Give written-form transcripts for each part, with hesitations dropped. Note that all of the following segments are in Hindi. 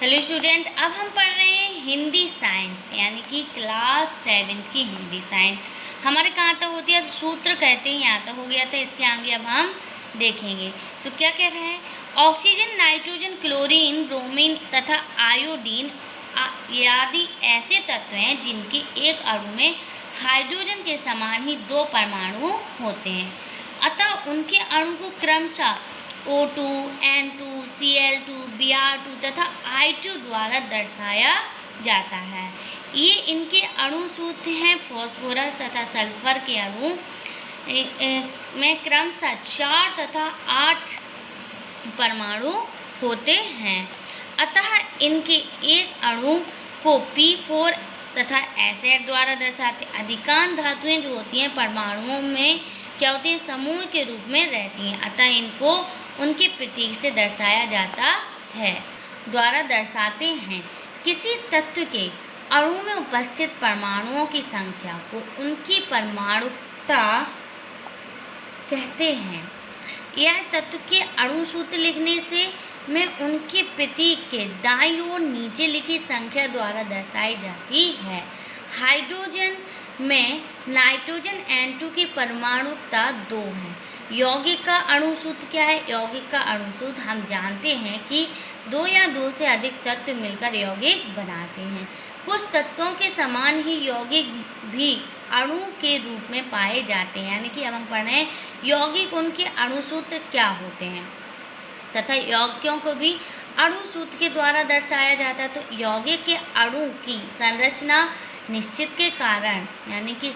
हेलो स्टूडेंट, अब हम पढ़ रहे हैं हिंदी साइंस यानी कि क्लास 7 की हिंदी साइंस। हमारे कहाँ तक होती है, सूत्र कहते हैं यहाँ तक हो गया था। इसके आगे अब हम देखेंगे तो क्या कह रहे हैं। ऑक्सीजन, नाइट्रोजन, क्लोरीन, ब्रोमीन तथा आयोडीन आदि ऐसे तत्व हैं जिनके एक अणु में हाइड्रोजन के समान ही 2 परमाणु होते हैं, अतः उनके अणु को क्रमशः O2, N2, Cl2, Br2 तथा I2 द्वारा दर्शाया जाता है। ये इनके अणु सूत्र हैं। फास्फोरस तथा सल्फर के अणु में क्रमशः 4 तथा 8 परमाणु होते हैं, अतः इनके एक अणु को P4 तथा एसिड द्वारा दर्शाते। अधिकांश धातुएं जो होती हैं परमाणुओं में क्या होती हैं, समूह के रूप में रहती हैं, अतः इनको उनके प्रतीक से दर्शाया जाता है, द्वारा दर्शाते हैं। किसी तत्व के अणु में उपस्थित परमाणुओं की संख्या को उनकी परमाणुकता कहते हैं। यह तत्व के अणु सूत्र लिखने से में उनके प्रतीक के दाईं ओर नीचे लिखी संख्या द्वारा दर्शाई जाती है। हाइड्रोजन में नाइट्रोजन N2 की परमाणुकता 2 है। यौगिक का अणु सूत्र क्या है। यौगिक का अणु सूत्र हम जानते हैं कि 2 या 2 से अधिक तत्व मिलकर यौगिक बनाते हैं। कुछ तत्वों के समान ही यौगिक भी अणु के रूप में पाए जाते हैं, यानी कि अब हम पढ़ रहे हैं यौगिक उनके अणु सूत्र क्या होते हैं तथा यौगिकों को भी अणु सूत्र के द्वारा दर्शाया जाता है। तो यौगिक के अणु की संरचना निश्चित के कारण यानी कि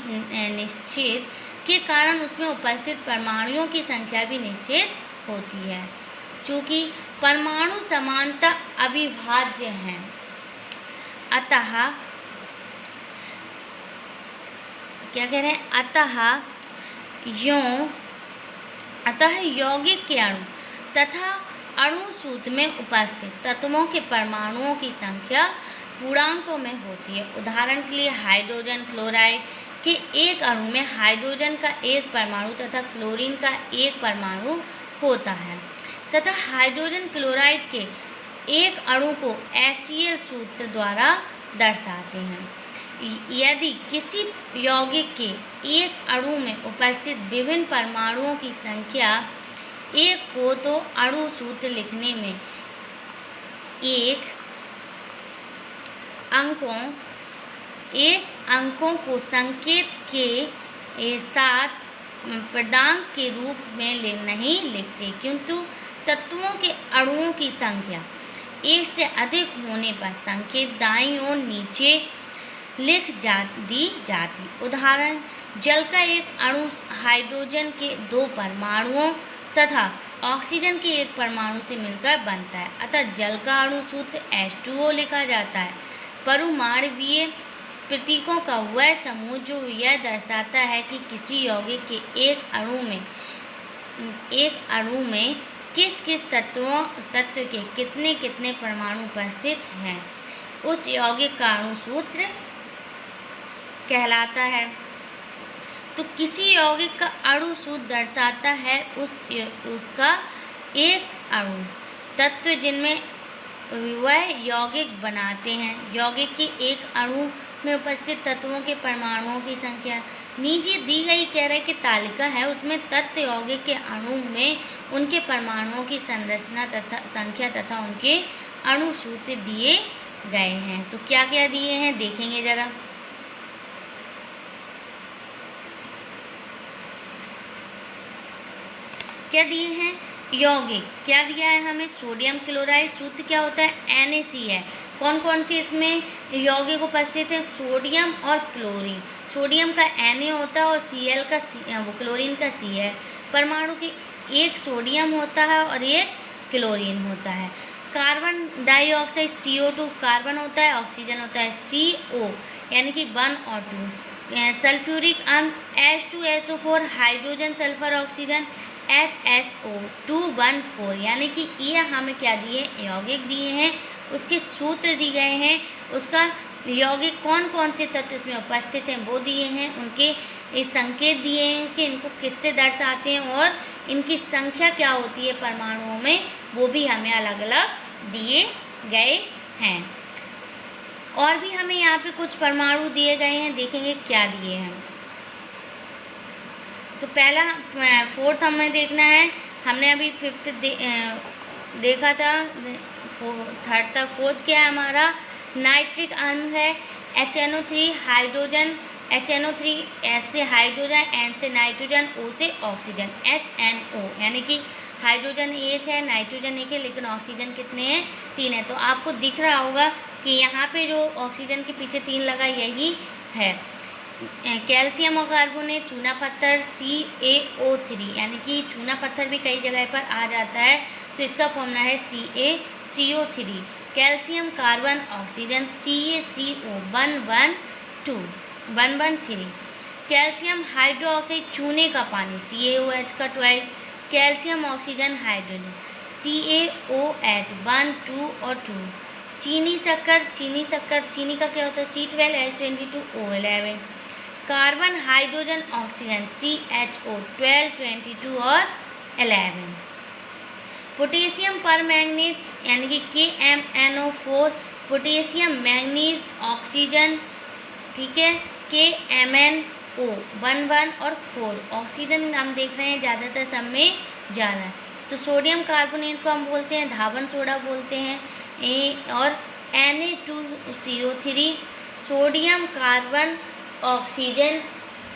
निश्चित के कारण उसमें उपस्थित परमाणुओं की संख्या भी निश्चित होती है। चूँकि परमाणु समानता अविभाज्य हैं, अतः क्या कह रहे हैं, अतः यौगिक के अणु तथा अणु सूत्र में उपस्थित तत्वों के परमाणुओं की संख्या पूर्णांकों में होती है। उदाहरण के लिए हाइड्रोजन क्लोराइड के एक अणु में हाइड्रोजन का एक परमाणु तथा क्लोरीन का एक परमाणु होता है तथा हाइड्रोजन क्लोराइड के एक अणु को HCl सूत्र द्वारा दर्शाते हैं। यदि किसी यौगिक के एक अणु में उपस्थित विभिन्न परमाणुओं की संख्या एक हो तो अणु सूत्र लिखने में एक अंकों को संकेत के साथ पूर्णांक के रूप में नहीं लिखते, किंतु तत्वों के अणुओं की संख्या एक से अधिक होने पर संकेत दाईं ओर नीचे दी जाती। उदाहरण, जल का एक अणु हाइड्रोजन के 2 परमाणुओं तथा ऑक्सीजन के एक परमाणु से मिलकर बनता है, अतः जल का अणु सूत्र H2O लिखा जाता है। परमाणुवीय प्रतीकों का वह समूह जो यह दर्शाता है कि किसी यौगिक के एक अणु में किस तत्व के कितने परमाणु उपस्थित हैं, उस यौगिक का अणु सूत्र कहलाता है। तो किसी यौगिक का अणु सूत्र दर्शाता है उसका एक अणु तत्व जिनमें वह यौगिक बनाते हैं। यौगिक के एक अणु में उपस्थित तत्वों के परमाणुओं की संख्या नीचे दी गई कह रहे कि तालिका है, उसमें तत्व यौगिक के अणु में उनके परमाणुओं की संरचना तथा संख्या तथा उनके अणु सूत्र दिए गए हैं। तो क्या क्या दिए हैं देखेंगे जरा। क्या दिए हैं, यौगिक क्या दिया है हमें, सोडियम क्लोराइड सूत्र क्या होता है NaC है। कौन कौन सी इसमें यौगिक उपस्थित है, सोडियम और क्लोरीन। सोडियम का Na होता है और Cl का क्लोरीन का C है। परमाणु के एक सोडियम होता है और एक क्लोरीन होता है। कार्बन डाइऑक्साइड CO2 कार्बन होता है, ऑक्सीजन होता है CO यानी कि 1 और 2। सल्फ्यूरिक अम्ल H2SO4 hydrogen sulphur oxygen HSO214 यानी कि ये हमें क्या दिए, यौगिक दिए हैं, उसके सूत्र दिए गए हैं, उसका यौगिक कौन कौन से तत्व इसमें उपस्थित हैं वो दिए हैं, उनके संकेत दिए हैं कि इनको किससे दर्शाते हैं और इनकी संख्या क्या होती है परमाणुओं में, वो भी हमें अलग अलग दिए गए हैं। और भी हमें यहाँ पे कुछ परमाणु दिए गए हैं, देखेंगे क्या दिए हैं। तो पहला 4th हमें देखना है, हमने अभी 5th देखा था, 3rd तक। 4th क्या है हमारा, नाइट्रिक अम्ल है, HNO3 हाइड्रोजन, HNO3 S से हाइड्रोजन, N से नाइट्रोजन, O से ऑक्सीजन, HNO यानी कि हाइड्रोजन एक है, नाइट्रोजन एक है, लेकिन ऑक्सीजन कितने हैं, 3 है। तो आपको दिख रहा होगा कि यहाँ पे जो ऑक्सीजन के पीछे 3 लगा यही है। कैल्शियम और कार्बोनेट, चूना पत्थर, CaO3 यानी कि चूना पत्थर भी कई जगह पर आ जाता है, तो इसका फॉर्मूला है CaCO3। Calcium carbon oxygen, CaCO 113। Calcium hydroxide चूने का पानी, CaOH का 12। कैल्शियम ऑक्सीजन हाइड्रोजन, CaOH 1 2 और 2। चीनी शक्कर, चीनी का क्या होता है, C12H22O11। Carbon hydrogen oxygen, CHO 12 22 और 11। पोटेशियम परमैंगनेट यानी कि KMnO4, पोटेशियम मैंगनीज ऑक्सीजन, ठीक है, KMnO 11 और 4। ऑक्सीजन हम देख रहे हैं ज़्यादातर सब में ज़्यादा है। तो सोडियम कार्बोनेट को हम बोलते हैं धावन सोडा बोलते हैं। और Na2CO3, सोडियम कार्बन ऑक्सीजन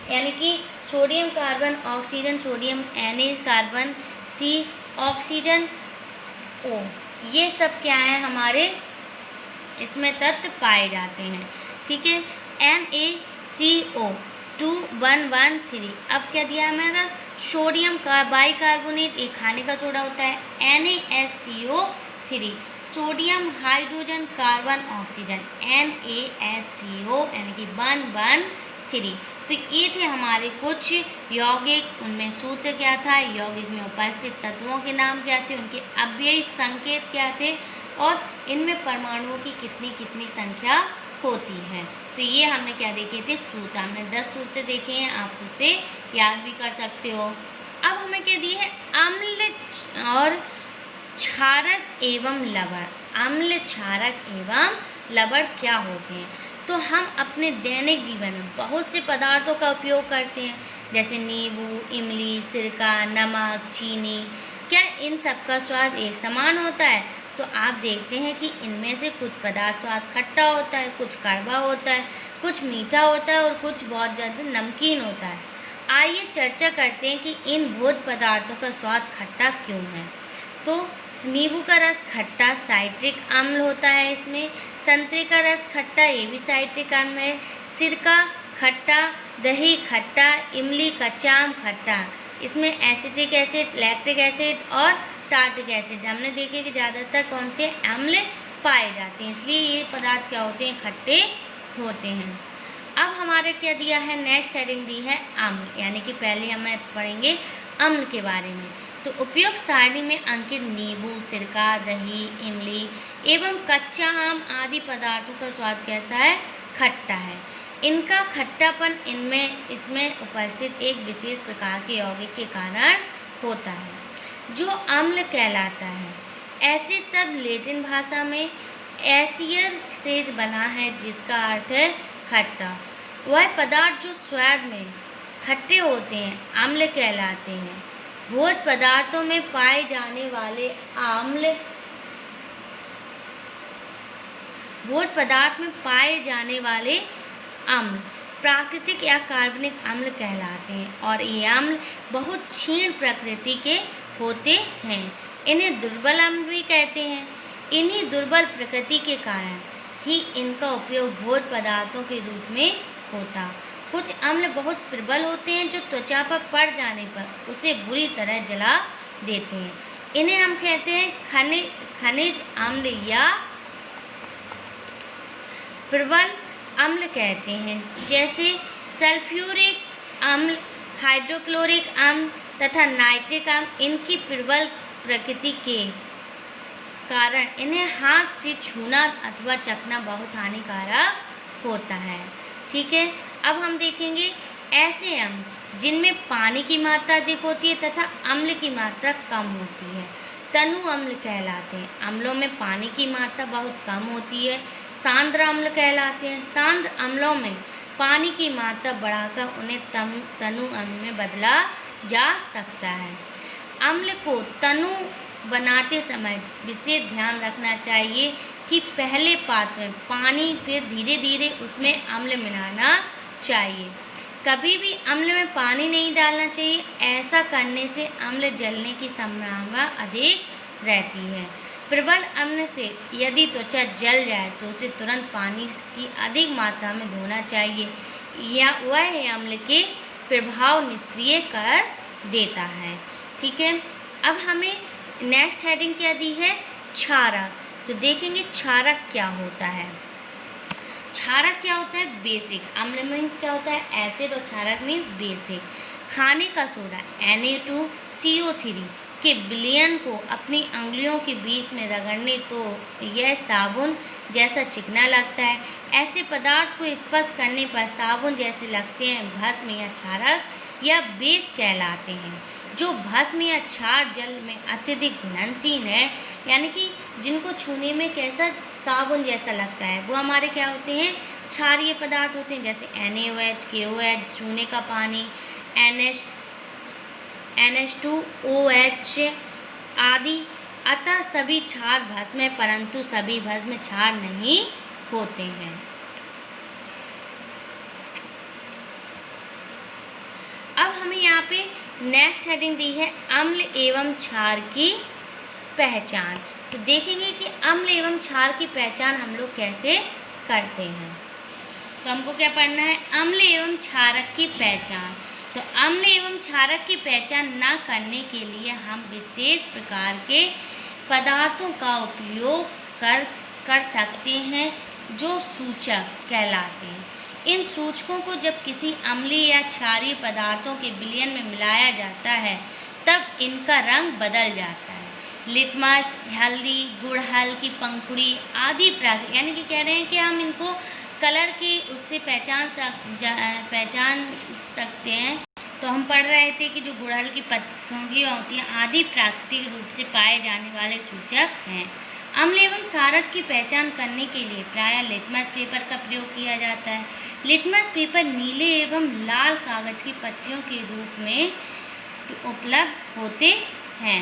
यानी कि sodium carbon oxygen, sodium Na carbon C oxygen O, ये सब क्या है हमारे इसमें तत्व पाए जाते हैं, ठीक है। NaCO 2113। अब क्या दिया है हमारा, सोडियम बाइकार्बोनेट, एक खाने का सोडा होता है। NaSCO3, sodium hydrogen carbon oxygen, NaSCO यानी कि 113। तो ये थे हमारे कुछ यौगिक, उनमें सूत्र क्या था, यौगिक में उपस्थित तत्वों के नाम क्या थे, उनके अव्ययी संकेत क्या थे, और इनमें परमाणुओं की कितनी कितनी संख्या होती है। तो ये हमने क्या देखे थे, सूत्र। हमने 10 सूत्र देखे हैं, आप उसे याद भी कर सकते हो। अब हमें क्या दिए है, अम्ल और क्षारक एवं लवण। अम्ल, क्षारक एवं लवण क्या होते हैं। तो हम अपने दैनिक जीवन में बहुत से पदार्थों का उपयोग करते हैं, जैसे नींबू, इमली, सिरका, नमक, चीनी। क्या इन सब का स्वाद एक समान होता है। तो आप देखते हैं कि इनमें से कुछ पदार्थ स्वाद खट्टा होता है, कुछ कड़वा होता है, कुछ मीठा होता है और कुछ बहुत ज़्यादा नमकीन होता है। आइए चर्चा करते हैं कि इन भोज्य पदार्थों का स्वाद खट्टा क्यों है। तो नींबू का रस खट्टा, साइट्रिक अम्ल होता है इसमें। संतरे का रस खट्टा, ये भी साइट्रिक अम्ल है। सिरका खट्टा, दही खट्टा, इमली कच्चा आम खट्टा, इसमें एसिटिक एसिड, लैक्टिक एसिड और टार्टिक एसिड हमने देखे कि ज़्यादातर कौन से अम्ल पाए जाते हैं, इसलिए ये पदार्थ क्या होते हैं, खट्टे होते हैं। अब हमारे क्या दिया है, नेक्स्ट हेडिंग दी है अम्ल, यानी कि पहले हम पढ़ेंगे अम्ल के बारे में। तो उपयुक्त सारणी में अंकित नींबू, सिरका, दही, इमली एवं कच्चा आम आदि पदार्थों का स्वाद कैसा है, खट्टा है। इनका खट्टापन इसमें उपस्थित एक विशेष प्रकार के यौगिक के कारण होता है जो अम्ल कहलाता है। ऐसे शब्द लैटिन भाषा में एसियर से बना है, जिसका अर्थ है खट्टा। वह पदार्थ जो स्वाद में खट्टे होते हैं अम्ल कहलाते हैं। भोज्य पदार्थों में पाए जाने वाले अम्ल, भोज्य पदार्थ में पाए जाने वाले अम्ल प्राकृतिक या कार्बनिक अम्ल कहलाते हैं और ये अम्ल बहुत क्षीण प्रकृति के होते हैं। इन्हें दुर्बल अम्ल भी कहते हैं। इन्हीं दुर्बल प्रकृति के कारण ही इनका उपयोग भोज्य पदार्थों के रूप में होता। कुछ अम्ल बहुत प्रबल होते हैं जो त्वचा पर पड़ जाने पर उसे बुरी तरह जला देते हैं। इन्हें हम कहते हैं खनिज अम्ल या प्रबल अम्ल कहते हैं, जैसे सल्फ्यूरिक अम्ल, हाइड्रोक्लोरिक अम्ल तथा नाइट्रिक अम्ल। इनकी प्रबल प्रकृति के कारण इन्हें हाथ से छूना अथवा चखना बहुत हानिकारक होता है। ठीक है, अब हम देखेंगे ऐसे अम्ल जिनमें पानी की मात्रा अधिक होती है तथा अम्ल की मात्रा कम होती है। तनु अम्ल कहलाते हैं। अम्लों में पानी की मात्रा बहुत कम होती है। सांद्र अम्ल कहलाते हैं। सांद्र अम्लों में पानी की मात्रा बढ़ाकर उन्हें तनु अम्ल में बदला जा सकता है। अम्ल को तनु बनाते समय विशेष ध्यान रखना चाहिए कि पहले पात्र में पानी, फिर धीरे धीरे उसमें अम्ल मिलाना चाहिए। कभी भी अम्ल में पानी नहीं डालना चाहिए। ऐसा करने से अम्ल जलने की संभावना अधिक रहती है। प्रबल अम्ल से यदि त्वचा जल जाए तो उसे तुरंत पानी की अधिक मात्रा में धोना चाहिए या वह अम्ल के प्रभाव निष्क्रिय कर देता है। ठीक है, अब हमें नेक्स्ट हेडिंग क्या दी है? क्षारक। तो देखेंगे क्षारक क्या होता है। क्षारक क्या होता है? बेसिक। अम्ल मीन्स क्या होता है? एसिड, और क्षारक मीन्स बेसिक। खाने का सोडा Na2CO3 के विलयन को अपनी अंगुलियों के बीच में रगड़ने तो यह साबुन जैसा चिकना लगता है। ऐसे पदार्थ को स्पर्श करने पर साबुन जैसे लगते हैं। भस्म या क्षारक या बेस कहलाते हैं। जो भस्म या क्षार जल में अत्यधिक घुलनशील है, यानी कि जिनको छूने में कैसा साबुन जैसा लगता है, वो हमारे क्या होते हैं? क्षारीय पदार्थ होते हैं, जैसे NaOH, KOH, छूने का पानी, NH2OH आदि। अतः सभी क्षार भस्म है, परंतु सभी भस्म क्षार नहीं होते हैं। अब हमें यहाँ पे नेक्स्ट हेडिंग दी है अम्ल एवं क्षार की पहचान। तो देखेंगे कि अम्ल एवं क्षार की पहचान हम लोग कैसे करते हैं। तो हमको क्या पढ़ना है? अम्ल एवं क्षारक की पहचान। तो अम्ल एवं क्षारक की पहचान न करने के लिए हम विशेष प्रकार के पदार्थों का उपयोग कर सकते हैं जो सूचक कहलाते हैं। इन सूचकों को जब किसी अम्लीय या क्षारीय पदार्थों के विलयन में मिलाया जाता है तब इनका रंग बदल जाता है। लिटमस, हल्दी, गुड़हल की पंखुड़ी आदि प्राकृतिक, यानी कि कह रहे हैं कि हम इनको कलर की उससे पहचान सकते हैं। तो हम पढ़ रहे थे कि जो गुड़हल की पंखुड़ियाँ होती हैं आदि प्राकृतिक रूप से पाए जाने वाले सूचक हैं। अम्ल एवं क्षारक की पहचान करने के लिए प्रायः लिटमस पेपर का प्रयोग किया जाता है। लिटमस पेपर नीले एवं लाल कागज की पट्टियों के रूप में उपलब्ध होते हैं।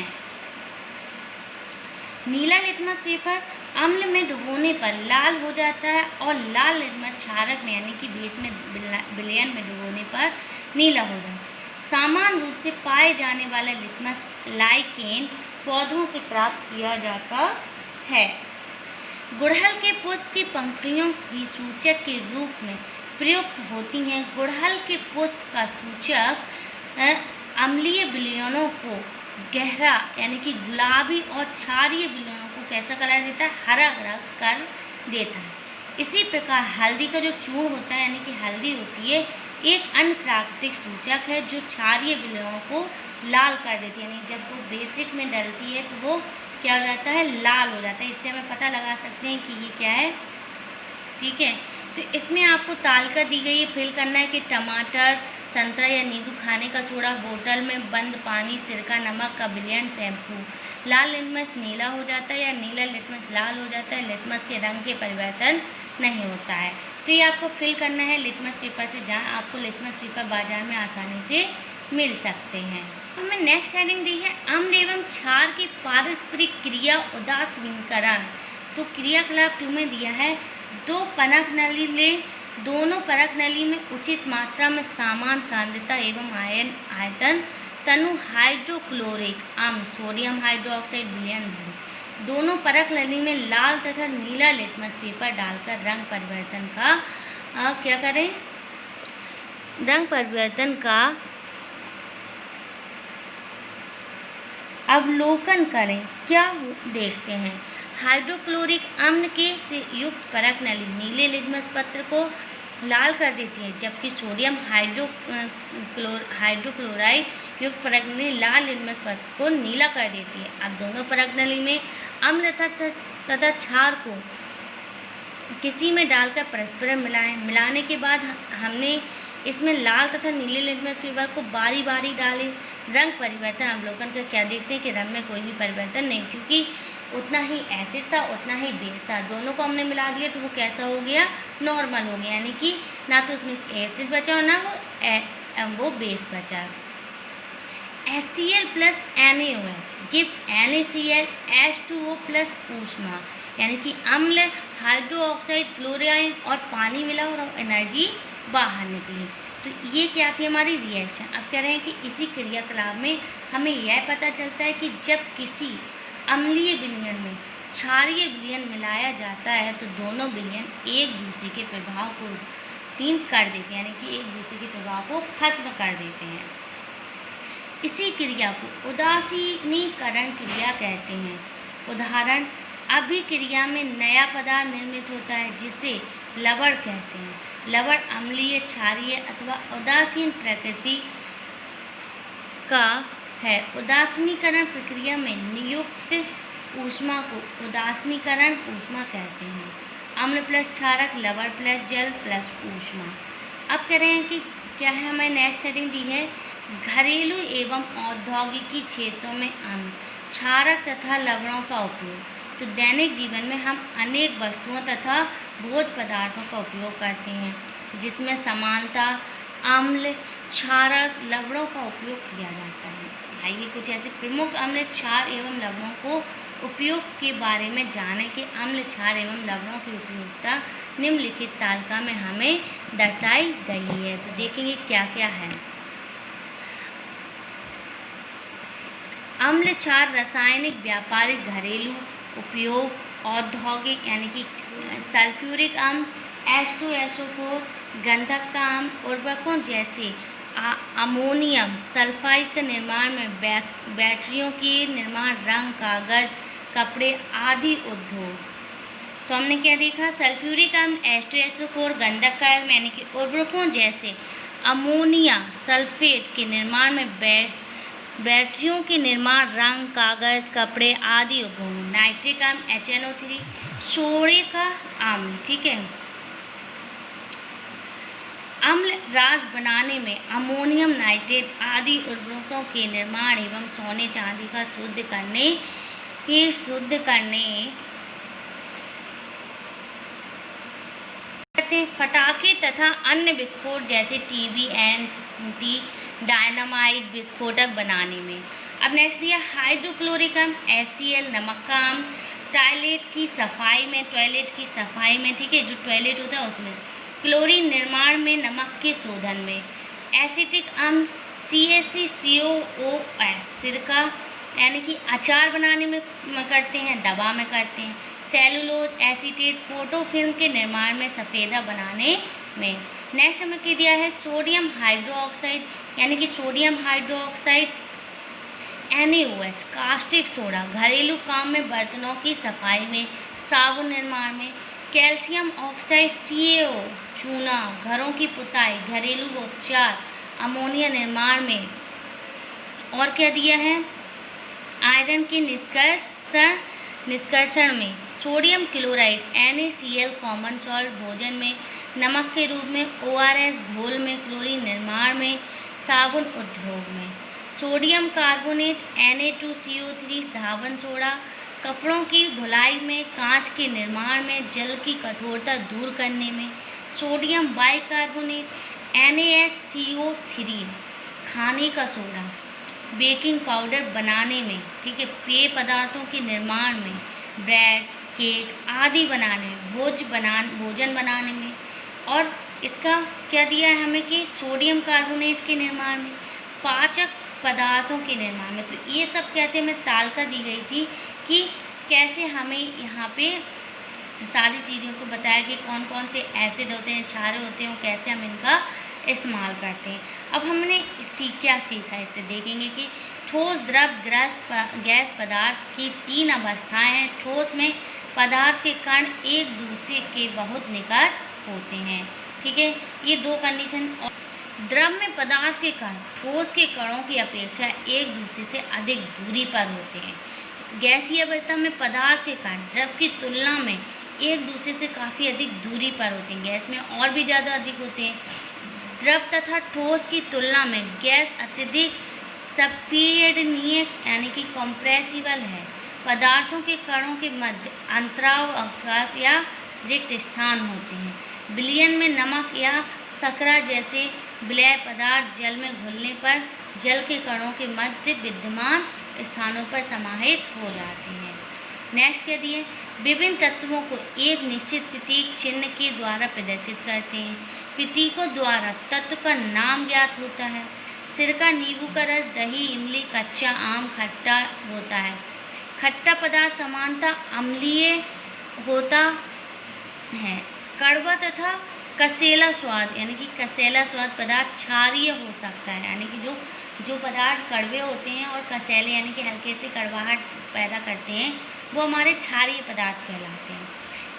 नीला लिटमस पेपर अम्ल में डुबोने पर लाल हो जाता है और लाल लिटमस क्षारक में यानी कि बेस में विलयन में डुबोने पर नीला हो जाता है। सामान्य रूप से पाए जाने वाला लिटमस लाइकेन पौधों से प्राप्त किया जाता है। गुड़हल के पुष्प की पंखुड़ियों भी सूचक के रूप में प्रयुक्त होती हैं। गुड़हल के पुष्प का सूचक अम्लीय विलयनों को गहरा यानी कि गुलाबी और क्षारीय विलयनों को कैसा कलर देता है? हरा कर देता है। इसी प्रकार हल्दी का जो चूर्ण होता है यानी कि हल्दी होती है एक अन्य प्राकृतिक सूचक है जो क्षारीय विलयनों को लाल कर देती है। यानी जब वो बेसिक में डलती है तो वो क्या हो जाता है? लाल हो जाता है। इससे हमें पता लगा सकते हैं कि ये क्या है। ठीक है, तो इसमें आपको तालिका दी गई है, फिल करना है कि टमाटर, संतरा या नींबू, खाने का सोडा, बोतल में बंद पानी, सिरका, नमक का विलयन, शैम्पू। लाल लिटमस नीला हो जाता है या नीला लिटमस लाल हो जाता है। लिटमस के रंग के परिवर्तन नहीं होता है। तो ये आपको फिल करना है लिटमस पेपर से, जहाँ आपको लिटमस पेपर बाजार में आसानी से मिल सकते हैं। हमें नेक्स्ट हेडिंग दी है अम्ल एवं क्षार की पारस्परिक क्रिया उदासीनीकरण। तो क्रियाकलाप 2 में दिया है दो परख नली लें, दोनों परख नली में उचित मात्रा में समान सांद्रता एवं आयतन तनु हाइड्रोक्लोरिक अम्ल सोडियम हाइड्रोक्साइड विलयन भरें। दोनों परख नली में लाल तथा नीला लिटमस पेपर डालकर रंग परिवर्तन का क्या करें? रंग परिवर्तन का अवलोकन करें। क्या देखते हैं? हाइड्रोक्लोरिक अम्ल के से युक्त परख नली नीले लिटमस पत्र को लाल कर देती है, जबकि सोडियम हाइड्रोक्लोराइड युक्त परख नली लाल लिटमस पत्र को नीला कर देती है। अब दोनों परख नली में अम्ल तथा क्षार को किसी में डालकर परस्पर मिलाएं। मिलाने के बाद हमने इसमें लाल तथा नीले लिटमस पेपर को बारी बारी डालें। रंग परिवर्तन अवलोकन कर क्या देखते हैं कि रंग में कोई भी परिवर्तन नहीं, क्योंकि उतना ही एसिड था उतना ही बेस था, दोनों को हमने मिला दिया तो वो कैसा हो गया, नॉर्मल हो गया, यानी कि ना तो उसमें एसिड बचा और ना वो बेस बचा। HCl plus NaOH give NaCl H2O plus ऊष्मा, यानी कि अम्ल, हाइड्रोक्साइड, क्लोराइन और पानी मिला और एनर्जी बाहर निकली। तो ये क्या थी हमारी रिएक्शन। अब कह रहे हैं कि इसी क्रियाकलाप में हमें यह पता चलता है कि जब किसी अम्लीय विलयन में क्षारीय विलयन मिलाया जाता है तो दोनों विलयन एक दूसरे के प्रभाव को क्षीण कर देते हैं, यानी कि एक दूसरे के प्रभाव को खत्म कर देते हैं। इसी क्रिया को उदासीनीकरण क्रिया कहते हैं। उदाहरण, अभिक्रिया में नया पदार्थ निर्मित होता है जिसे लवण कहते हैं। लवण अम्लीय, क्षारीय अथवा उदासीन प्रकृति का है। उदासीनीकरण प्रक्रिया में नियुक्त ऊष्मा को उदासीनीकरण ऊष्मा कहते हैं। अम्ल प्लस क्षारक, लवण प्लस जल प्लस ऊष्मा। अब कह रहे हैं कि क्या है, हमें नेक्स्ट हेडिंग दी है घरेलू एवं औद्योगिकी क्षेत्रों में अम्ल, क्षारक तथा लवणों का उपयोग। तो दैनिक जीवन में हम अनेक वस्तुओं तथा भोज्य पदार्थों का उपयोग करते हैं जिसमें समानता अम्ल, क्षारक, लवणों का उपयोग किया जाता है। आइए कुछ ऐसे प्रमुख अम्ल, क्षार एवं लवणों को उपयोग के बारे में जाने कि अम्ल, क्षार एवं लवणों की उपयोगिता निम्नलिखित तालिका में हमें दर्शाई गई है। तो देखेंगे क्या क्या है। अम्ल, क्षार रासायनिक, व्यापारिक, घरेलू उपयोग, औद्योगिक, यानी कि सल्फ्यूरिक अम्ल, H2SO4, गंधक का अम्ल, उर्वरकों जैसे अमोनियम सल्फाइड के निर्माण में, बैटरियों के निर्माण, रंग, कागज, कपड़े आदि उद्योग। तो हमने क्या देखा, सल्फ्यूरिक अम्ल, H2SO4, गंधक का अम्ल, यानी कि उर्वरकों जैसे अमोनिया सल्फेट के निर्माण में, बैटरियों के निर्माण, रंग, कागज, कपड़े आदि उद्योग। नाइट्रिक अम्ल HNO3, सोडे का अम्ल, ठीक है। अम्ल रास बनाने में अमोनियम नाइट्रेट आदि उर्वरकों के निर्माण एवं सोने चांदी का शुद्ध करने फटाके तथा अन्य विस्फोट जैसे TBNT, डायनामाइट, विस्फोटक बनाने में। अब नेक्स्ट दिया हाइड्रोक्लोरिक अम्ल HCl, नमक का अम्ल, टॉयलेट की सफाई में, ठीक है, जो टॉयलेट होता है उसमें, क्लोरीन निर्माण में, नमक के शोधन में। एसिटिक अम्ल CH3COOH, सिरका, यानी कि अचार बनाने में करते हैं, दवा में करते हैं। सेलुलोज एसीटेट, फोटो फिल्म के निर्माण में, सफ़ेदा बनाने में। नेक्स्ट हमें क्या दिया है, सोडियम हाइड्रोक्साइड, यानी कि sodium hydroxide NaOH, caustic soda, घरेलू काम में, बर्तनों की सफाई में, साबुन निर्माण में। कैल्शियम ऑक्साइड CaO, चूना, घरों की पुताई, घरेलू उपचार, अमोनिया निर्माण में। और क्या दिया है, आयरन के निष्कर्षण में। Sodium chloride NaCl, common salt, भोजन में, नमक के रूप में, ORS घोल में, क्लोरीन निर्माण में, साबुन उद्योग में। सोडियम कार्बोनेट Na2CO3, धावन सोडा, कपड़ों की धुलाई में, कांच के निर्माण में, जल की कठोरता दूर करने में। सोडियम बाइकार्बोनेट NaSCO3, खाने का सोडा, बेकिंग पाउडर बनाने में, ठीक है, पेय पदार्थों के निर्माण में, ब्रेड, केक आदि बनाने में, भोजन बनाने में। और इसका क्या दिया है हमें कि सोडियम कार्बोनेट के निर्माण में, पाचक पदार्थों के निर्माण में। तो ये सब कहते हैं, हमें तालिका दी गई थी कि कैसे हमें यहाँ पे सारी चीज़ों को बताया कि कौन कौन से एसिड होते हैं, क्षार होते हैं, कैसे हम इनका इस्तेमाल करते हैं। अब हमने क्या सीखा, इससे देखेंगे कि ठोस, द्रव, गैस पदार्थ की 3 अवस्थाएं हैं। ठोस में पदार्थ के कण एक दूसरे के बहुत निकट होते हैं, ठीक है, ये 2 कंडीशन। और द्रव में पदार्थ के कण ठोस के कणों की अपेक्षा एक दूसरे से अधिक दूरी पर होते हैं। गैसीय अवस्था में पदार्थ के कण द्रव की तुलना में एक दूसरे से काफ़ी अधिक दूरी पर होते हैं, गैस में और भी ज़्यादा अधिक होते हैं। द्रव तथा ठोस की तुलना में गैस अत्यधिक संपीड़नीय यानी कि कंप्रेसिबल है। पदार्थों के कणों के मध्य अंतराव अवकाश या रिक्त स्थान होते हैं। विलयन में नमक या शर्करा जैसे विलेय पदार्थ जल में घुलने पर जल के कणों के मध्य विद्यमान स्थानों पर समाहित हो जाते हैं। नेक्स्ट कह दिए, विभिन्न तत्वों को एक निश्चित प्रतीक चिन्ह के द्वारा प्रदर्शित करते हैं। प्रतीकों द्वारा तत्व का नाम ज्ञात होता है। सिरका, नींबू का रस, दही, इमली, कच्चा आम खट्टा होता है। खट्टा पदार्थ समानता अम्लीय होता है। कड़वा तथा कसेला स्वाद यानी कि कसेला स्वाद पदार्थ क्षारीय हो सकता है, यानी कि जो पदार्थ कड़वे होते हैं और कसेले यानी कि हल्के से कड़वाहट पैदा करते हैं वो हमारे क्षारीय पदार्थ कहलाते हैं।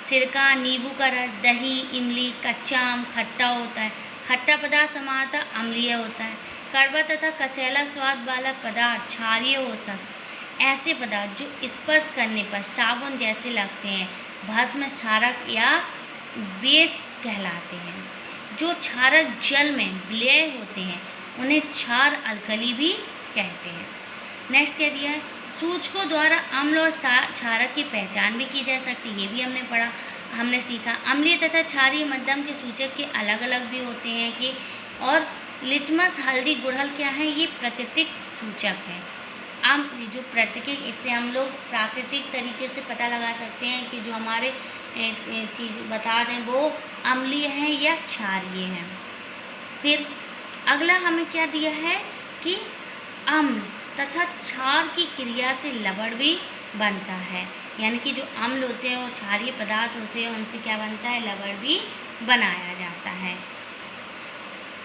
सिरका, नींबू का रस, दही, इमली, कच्चा आम खट्टा होता है। खट्टा पदार्थ समानतः अम्लीय होता है। कड़वा तथा कसेला स्वाद वाला पदार्थ क्षारीय हो सकता है। ऐसे पदार्थ जो स्पर्श करने पर साबुन जैसे लगते हैं भस्म, क्षारक या बेस कहलाते हैं। जो क्षारक जल में विलय होते हैं उन्हें क्षार अल्कली भी कहते हैं। नेक्स्ट कह दिया है, सूचकों द्वारा अम्ल और क्षारक की पहचान भी की जा सकती है। ये भी हमने सीखा। अम्लीय तथा क्षारीय मध्यम के सूचक के अलग अलग भी होते हैं कि और लिटमस, हल्दी, गुड़हल क्या है, ये प्राकृतिक सूचक है। जो प्राकृतिक, इससे हम लोग प्राकृतिक तरीके से पता लगा सकते हैं कि जो हमारे चीज़ बता दें वो अम्लीय हैं या क्षारीय हैं। फिर अगला हमें क्या दिया है कि अम्ल तथा क्षार की क्रिया से लवण भी बनता है, यानी कि जो अम्ल होते हैं और क्षारीय पदार्थ होते हैं उनसे क्या बनता है, लवण भी बनाया जाता है।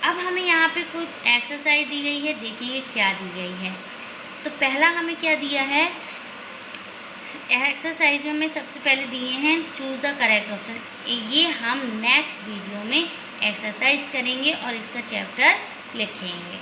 अब हमें यहाँ पे कुछ एक्सरसाइज दी गई है, देखेंगे क्या दी गई है। तो पहला हमें क्या दिया है एक्सरसाइज में, हमें सबसे पहले दिए हैं चूज़ द करेक्ट ऑप्शन। ये हम नेक्स्ट वीडियो में एक्सरसाइज करेंगे और इसका चैप्टर लिखेंगे।